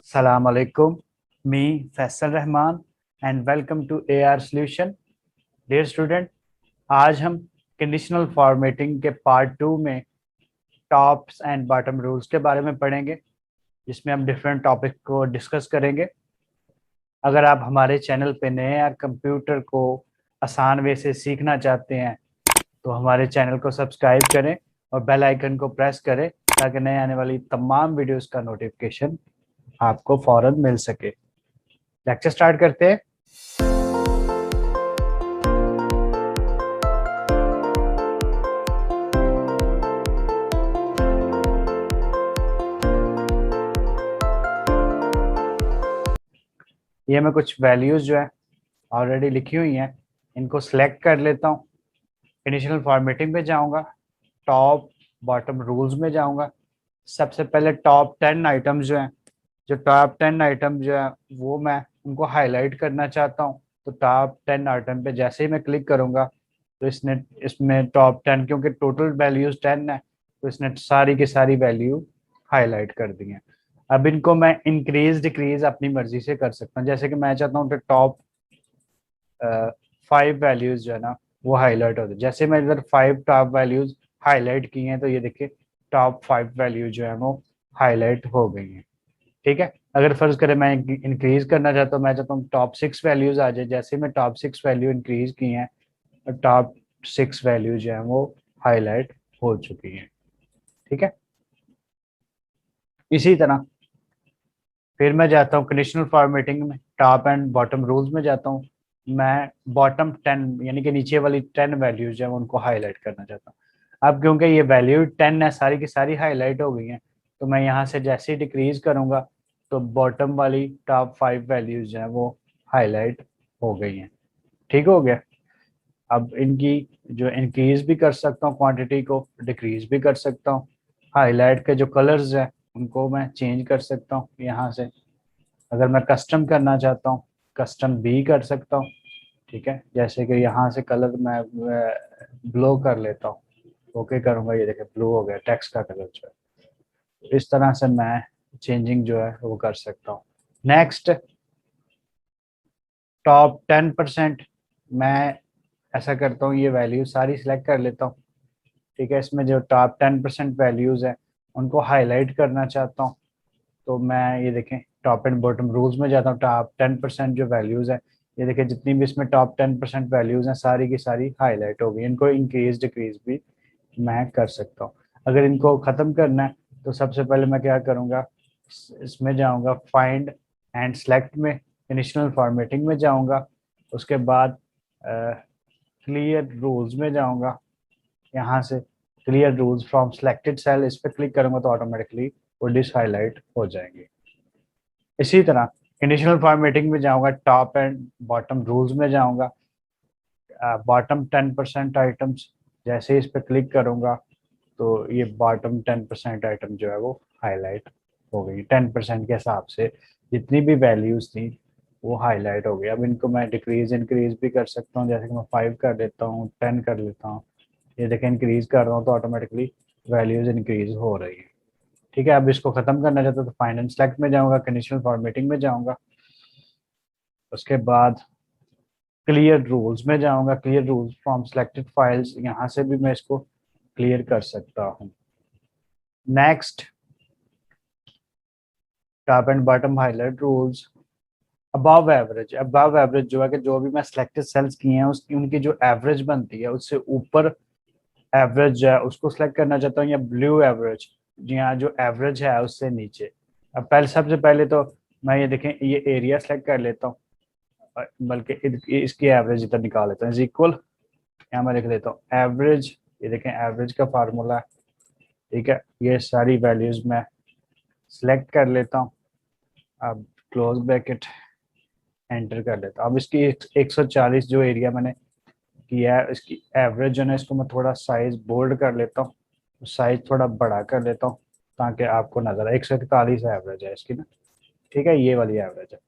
Assalamu alaikum. Me, Faisal Rahman, and welcome to AR Solution. Dear student, आज हम conditional formatting के part 2 में tops and bottom rules के बारे में पढ़ेंगे, जिसमें हम डिफरेंट टॉपिक को डिस्कस करेंगे। अगर आप हमारे चैनल पे नए हैं और कंप्यूटर को आसान वे से सीखना चाहते हैं तो हमारे चैनल को सब्सक्राइब करें और बेल आइकन को प्रेस करें ताकि नए आने वाली तमाम वीडियोस का नोटिफिकेशन आपको फौरन मिल सके। लेक्चर स्टार्ट करते हैं। ये मैं कुछ वैल्यूज जो है ऑलरेडी लिखी हुई हैं, इनको सिलेक्ट कर लेता हूँ। कंडीशनल फॉर्मेटिंग में जाऊंगा, टॉप बॉटम रूल्स में जाऊंगा। सबसे पहले टॉप 10 आइटम्स जो हैं, जो टॉप 10 आइटम जो है वो मैं उनको हाईलाइट करना चाहता हूँ। तो टॉप 10 आइटम पे जैसे ही मैं क्लिक करूंगा तो इसने इसमें टॉप 10, क्योंकि टोटल वैल्यूज 10 है तो इसने सारी की सारी वैल्यू हाईलाइट कर दी है। अब इनको मैं इंक्रीज डिक्रीज अपनी मर्जी से कर सकता हूँ। जैसे कि मैं चाहता हूँ कि टॉप 5 वैल्यूज जो है ना वो हाईलाइट होते। जैसे मैं इधर 5 टॉप वैल्यूज हाईलाइट की हैं तो ये देखिए टॉप 5 वैल्यू जो है वो हाईलाइट हो गई हैं। ठीक है, अगर फर्ज करें मैं इंक्रीज करना चाहता हूँ, मैं चाहता हूँ टॉप 6 वैल्यूज आ जाए। जैसे मैं टॉप 6 वैल्यू इंक्रीज की हैं और टॉप 6 वैल्यू जो है वो हाईलाइट हो चुकी हैं। ठीक है, इसी तरह फिर मैं जाता हूँ कंडीशनल फॉर्मेटिंग में, टॉप एंड बॉटम रूल्स में जाता हूँ। मैं बॉटम 10 यानी कि नीचे वाली 10 वैल्यूज है उनको हाईलाइट करना चाहता हूँ। अब क्योंकि ये वैल्यू 10 है, सारी की सारी हाईलाइट हो गई हैं, तो मैं यहाँ से जैसे ही डिक्रीज करूँगा तो बॉटम वाली टॉप 5 वैल्यूज हैं वो हाईलाइट हो गई हैं। ठीक हो गया। अब इनकी जो इंक्रीज भी कर सकता हूँ, क्वांटिटी को डिक्रीज भी कर सकता हूँ। हाईलाइट के जो कलर्स हैं उनको मैं चेंज कर सकता हूँ यहाँ से। अगर मैं कस्टम करना चाहता हूँ, कस्टम भी कर सकता हूँ। ठीक है, जैसे कि यहाँ से कलर मैं ब्लू कर लेता हूँ। ओके करूँगा, ये देखें ब्लू हो गया टेक्स्ट का कलर जो है। इस तरह से मैं चेंजिंग जो है वो कर सकता हूँ। Next, top 10%। मैं ऐसा करता हूँ, ये वैल्यू सारी सिलेक्ट कर लेता हूँ। ठीक है, इसमें जो टॉप 10% वैल्यूज है उनको हाईलाइट करना चाहता हूँ। तो मैं ये देखें टॉप एंड बॉटम रूल्स में जाता हूँ। टॉप 10% जो वैल्यूज है, ये देखें जितनी भी इसमें टॉप 10% वैल्यूज हैं सारी की सारी हाईलाइट हो गई। इनको इंक्रीज डिक्रीज भी मैं कर सकता हूँ। अगर इनको ख़त्म करना है तो सबसे पहले मैं क्या करूँगा, इसमें जाऊँगा फाइंड एंड सेलेक्ट में, कंडीशनल फॉर्मेटिंग में जाऊँगा। उसके बाद क्लियर रूल्स में जाऊँगा। यहाँ से clear rules from selected cell, इस पर क्लिक करूँगा तो ऑटोमेटिकली वो डिस हाईलाइट हो जाएंगे। इसी तरह कंडीशनल फॉर्मेटिंग में जाऊँगा, टॉप एंड बॉटम रूल्स में जाऊँगा। बॉटम 10% आइटम्स, जैसे ही इस पर क्लिक करूँगा तो ये बॉटम 10% आइटम जो है वो हाईलाइट हो गई। 10% के हिसाब से जितनी भी वैल्यूज थी वो हाईलाइट हो गई। अब इनको मैं डिक्रीज इंक्रीज भी कर सकता हूँ। जैसे कि मैं 5 कर देता हूँ, 10 कर लेता हूँ। ये देखें इंक्रीज कर रहा हूँ तो ऑटोमेटिकली वैल्यूज इंक्रीज हो रही है। ठीक है, अब इसको खत्म करना चाहता हूँ तो फाइंड एंड सेलेक्ट में जाऊँगा, कंडीशनल फॉर्मेटिंग में जाऊँगा। उसके बाद क्लियर रूल्स में जाऊँगा, clear rules from selected files, यहाँ से भी मैं इसको क्लियर कर सकता हूँ। Next, top and bottom highlight rules. Above average, above average जो है कि जो भी मैं सिलेक्टेड सेल्स किए हैं उसकी उनकी जो एवरेज बनती है उससे ऊपर एवरेज जो है उसको सिलेक्ट करना चाहता हूँ, या ब्लू एवरेज जी हाँ जो एवरेज है उससे नीचे। अब पहले सबसे पहले तो मैं ये देखें ये एरिया सेलेक्ट कर लेता हूँ, बल्कि इसकी एवरेज इधर निकाल लेता हूँ इज इक्वल। यहाँ मैं लिख देता हूँ एवरेज। ये देखें एवरेज का फार्मूला है। ठीक है, ये सारी वैल्यूज मैं सिलेक्ट कर लेता हूँ। अब क्लोज ब्रैकेट एंटर कर लेता हूँ। अब इसकी 140 जो एरिया मैंने किया है इसकी एवरेज जो है इसको मैं थोड़ा साइज बोल्ड कर लेता हूँ, साइज थोड़ा बड़ा कर लेता हूँ ताकि आपको नजर आए। 141 एवरेज है इसकी ना। ठीक है, ये वाली एवरेज है।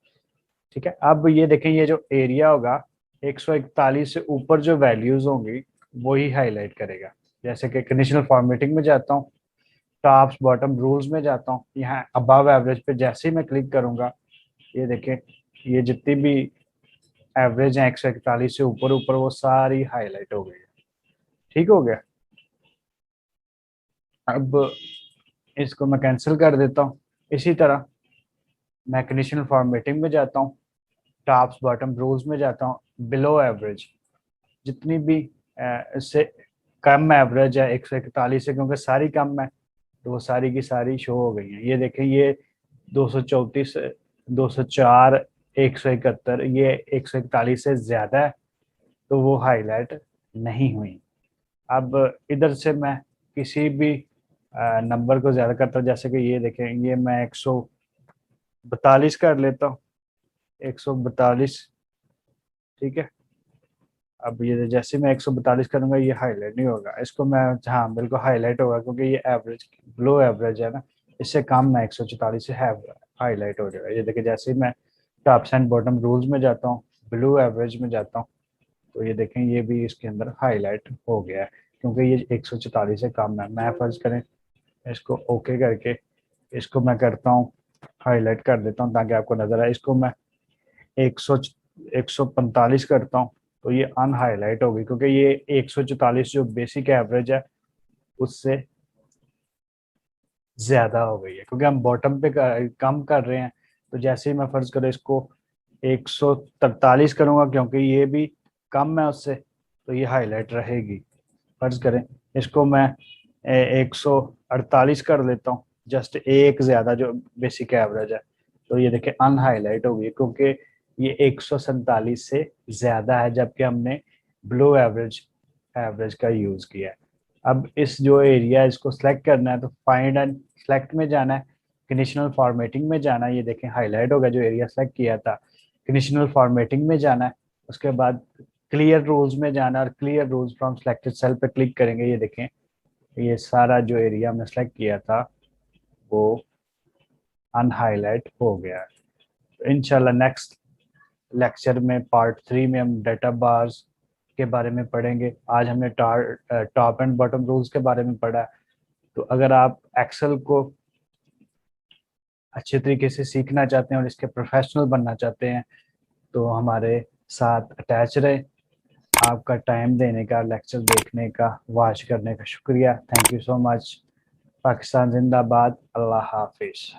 ठीक है, अब ये देखें ये जो एरिया होगा 141 से ऊपर जो वैल्यूज होंगी वही हाईलाइट करेगा। जैसे कि कंडीशनल फॉर्मेटिंग में जाता हूँ, टॉप्स बॉटम रूल्स में जाता हूँ, यहाँ अबव एवरेज पे जैसे ही मैं क्लिक करूंगा, ये देखें ये जितनी भी एवरेज है 141 से ऊपर ऊपर वो सारी हाईलाइट हो गई है। ठीक हो गया। अब इसको मैं कैंसिल कर देता हूँ। इसी तरह मैं कंडीशनल फॉर्मेटिंग में जाता हूँ, टॉप्स बॉटम रूल्स में जाता हूँ, बिलो एवरेज जितनी भी इससे कम एवरेज है 141 से, क्योंकि सारी कम है तो वो सारी की सारी शो हो गई हैं। ये देखें ये 234, 204, 171, ये 141 से ज़्यादा है तो वो हाईलाइट नहीं हुई। अब इधर से मैं किसी भी नंबर को ज़्यादा करता हूँ, जैसे कि ये देखें ये मैं 142 कर लेता हूँ, 142। ठीक है। अब ये जैसे मैं 142 करूंगा ये हाईलाइट नहीं होगा, इसको मैं, हाँ बिल्कुल हाईलाइट होगा क्योंकि ये एवरेज लो एवरेज है ना, इससे कम मैं 144 से हाईलाइट हो जाएगा। ये देखिए जैसे ही मैं टॉप्स एंड बॉटम रूल्स में जाता हूँ, ब्लू एवरेज में जाता हूँ, तो ये देखें ये भी इसके अंदर हाईलाइट हो गया है क्योंकि ये 144 से कम है। मैं फर्ज करें इसको ओके करके इसको मैं करता हूँ हाईलाइट कर देता हूँ ताकि आपको नजर आए। इसको मैं 100 145 करता हूँ तो ये अनहाईलाइट होगी क्योंकि ये 144 जो बेसिक एवरेज है उससे ज्यादा हो गई है, क्योंकि हम बॉटम पे कम कर रहे हैं। तो जैसे ही मैं फर्ज करूँ इसको 143 करूंगा क्योंकि ये भी कम है उससे, तो ये हाईलाइट रहेगी। फर्ज करें इसको मैं 148 कर लेता हूँ, जस्ट एक ज्यादा जो बेसिक एवरेज है, तो ये देखिए अनहाईलाइट हो गई क्योंकि ये 147 से ज्यादा है जबकि हमने ब्लो एवरेज एवरेज का यूज किया है। अब इस जो एरिया है इसको सिलेक्ट करना है तो फाइंड एंड सेलेक्ट में जाना है, कंडीशनल फॉर्मेटिंग में जाना है, ये देखें हाईलाइट होगा जो एरिया सेलेक्ट किया था। कंडीशनल फॉर्मेटिंग में जाना है, उसके बाद क्लियर रूल्स में जाना है और clear rules from selected cell पे क्लिक करेंगे। ये देखें ये सारा जो एरिया में सेलेक्ट किया था वो अनहाईलाइट हो गया है। तो इंशाल्लाह नेक्स्ट लेक्चर में पार्ट 3 में हम डेटा बार्स के बारे में पढ़ेंगे। आज हमने टॉप एंड बॉटम रूल्स के बारे में पढ़ा है। तो अगर आप एक्सेल को अच्छे तरीके से सीखना चाहते हैं और इसके प्रोफेशनल बनना चाहते हैं तो हमारे साथ अटैच रहे। आपका टाइम देने का, लेक्चर देखने का, वॉच करने का शुक्रिया। Thank you so much. Pakistan जिंदाबाद। अल्लाह हाफिज।